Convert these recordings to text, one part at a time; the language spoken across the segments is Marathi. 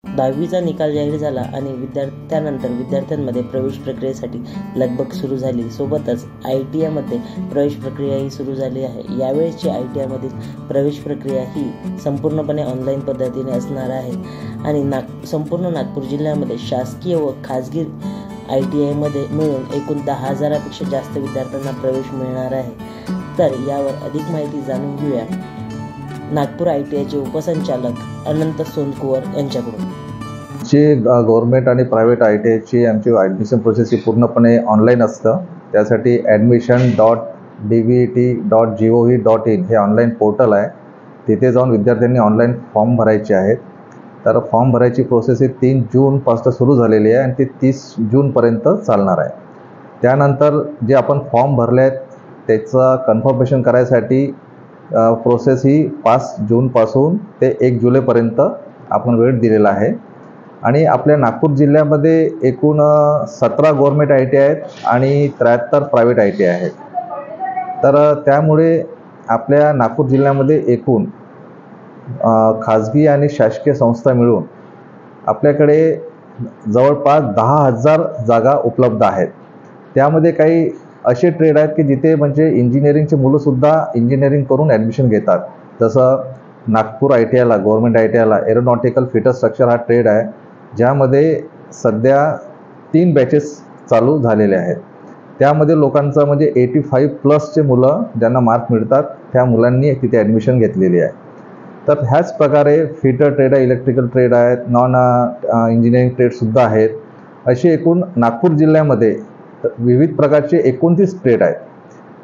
10वीचा निकाल जाहीर झाला आणि त्यानंतर विद्यार्थ्यांमध्ये प्रवेश प्रक्रियेसाठी लगबग सुरू झाली। सोबतच ITIमध्ये प्रवेश प्रक्रियाही सुरू झाली आहे। यावेळेची ITIमधील प्रवेश प्रक्रिया ही संपूर्णपणे ऑनलाईन पद्धतीने असणार आहे आणि संपूर्ण नागपूर जिल्ह्यामध्ये शासकीय व खाजगी ITIमध्ये मिळून एकूण 10,000पेक्षा जास्त विद्यार्थ्यांना प्रवेश मिळणार आहे। तर यावर अधिक माहिती जाणून घेऊया नागपूर ITIचे उपसंचालक अनंत सोनकुवर यांच्याकडून। जे गव्हर्नमेंट आणि प्रायव्हेट ITIची आमची ॲडमिशन प्रोसेस ही पूर्णपणे ऑनलाईन असतं। त्यासाठी admission.dvet.gov.in हे ऑनलाईन पोर्टल आहे। तिथे जाऊन विद्यार्थ्यांनी ऑनलाईन फॉर्म भरायचे आहेत। तर फॉर्म भरायची प्रोसेस ही 3 जूनपासून सुरू झालेली आहे आणि ती 30 जूनपर्यंत चालणार आहे। त्यानंतर जे आपण फॉर्म भरले आहेत त्याचं कन्फर्मेशन करायसाठी प्रोसेस ही 5 जूनपासून ते 1 जुलैपर्यंत आपण वेळ दिलेला आहे। आणि आपल्या नागपूर जिल्ह्यामध्ये एकूण 17 गव्हर्नमेंट ITI आहेत आणि 73 प्रायव्हेट ITI आहेत। तर त्यामुळे आपल्या नागपूर जिल्ह्यामध्ये एकूण खाजगी आणि शासकीय संस्था मिळून आपल्याकडे जवळपास 10,000 जागा उपलब्ध आहेत। त्यामध्ये काही असे ट्रेड आहेत की जिथे म्हणजे इंजिनिअरिंगचे मुलंसुद्धा इंजिनिअरिंग करून ॲडमिशन घेतात। जसं नागपूर ITIला गव्हर्नमेंट ITIला एरोनॉटिकल फिटर स्ट्रक्चर हा ट्रेड आहे, ज्यामध्ये सध्या 3 बॅचेस चालू झालेले आहेत। त्यामध्ये लोकांचं म्हणजे 85+ मुलं ज्यांना मार्क मिळतात त्या मुलांनी तिथे ॲडमिशन घेतलेली आहे। तर ह्याच प्रकारे फिटर ट्रेड आहे, इलेक्ट्रिकल ट्रेड आहेत, नॉन इंजिनिअरिंग ट्रेडसुद्धा आहेत। असे एकूण नागपूर जिल्ह्यामध्ये विविध प्रकारचे 29 ट्रेड आहेत।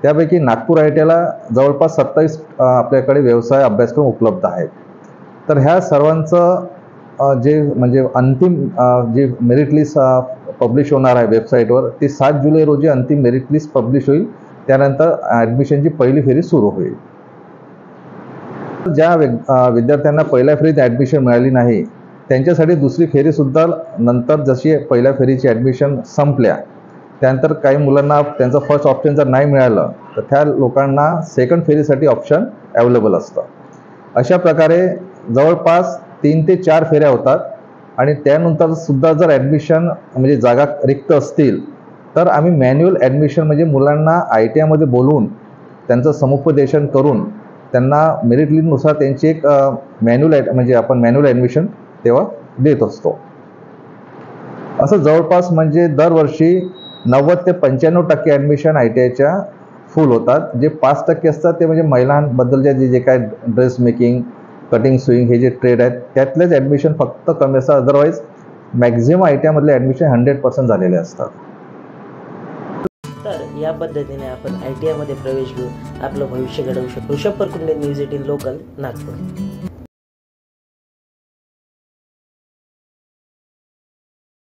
त्यापैकी नागपूर ITIला जवळपास 27 आपल्याकडे व्यवसाय अभ्यासक्रम उपलब्ध आहेत। तर ह्या सर्वांचं जे म्हणजे अंतिम जे मेरिट लिस्ट पब्लिश होणार आहे वेबसाईटवर ती 7 जुलै रोजी अंतिम मेरिट लिस्ट पब्लिश होईल। त्यानंतर ॲडमिशनची पहिली फेरी सुरू होईल। ज्या विद्यार्थ्यांना पहिल्या फेरीत ॲडमिशन मिळाली नाही त्यांच्यासाठी दुसरी फेरीसुद्धा नंतर जशी पहिल्या फेरीची ॲडमिशन संपल्या त्यानंतर काही मुलांना त्यांचं फर्स्ट ऑप्शन जर नाही मिळालं तर त्या लोकांना सेकंड फेरीसाठी ऑप्शन अवेलेबल असतं। अशा प्रकारे जवळपास 3 ते 4 फेऱ्या होतात आणि त्यानंतर सुद्धा जर ॲडमिशन म्हणजे जागा रिक्त असतील तर आम्ही मॅन्युअल ॲडमिशन म्हणजे मुलांना ITIमध्ये बोलवून त्यांचं समुपदेशन करून त्यांना मेरिट लिस्टनुसार त्यांची एक म्हणजे आपण मॅन्युअल ॲडमिशन तेव्हा देत असतो। असं जवळपास म्हणजे दरवर्षी 90 ते 95% ॲडमिशन ITIच्या फुल होतात। जे 5% असतात ते म्हणजे महिलांबद्दलचे जे काय ड्रेस मेकिंग, कटिंग, स्विंग हे जे ट्रेड आहेत त्यातलेच ॲडमिशन फक्त कमी असतात। अदरवाईज मॅक्झिमम ITIमधले ॲडमिशन 100% झालेले असतात। तर या पद्धतीने आपण ITIमध्ये प्रवेश घेऊन आपलं भविष्य घडवू शकतो। Rishabh Parkunde, news 18 local, Nagpur.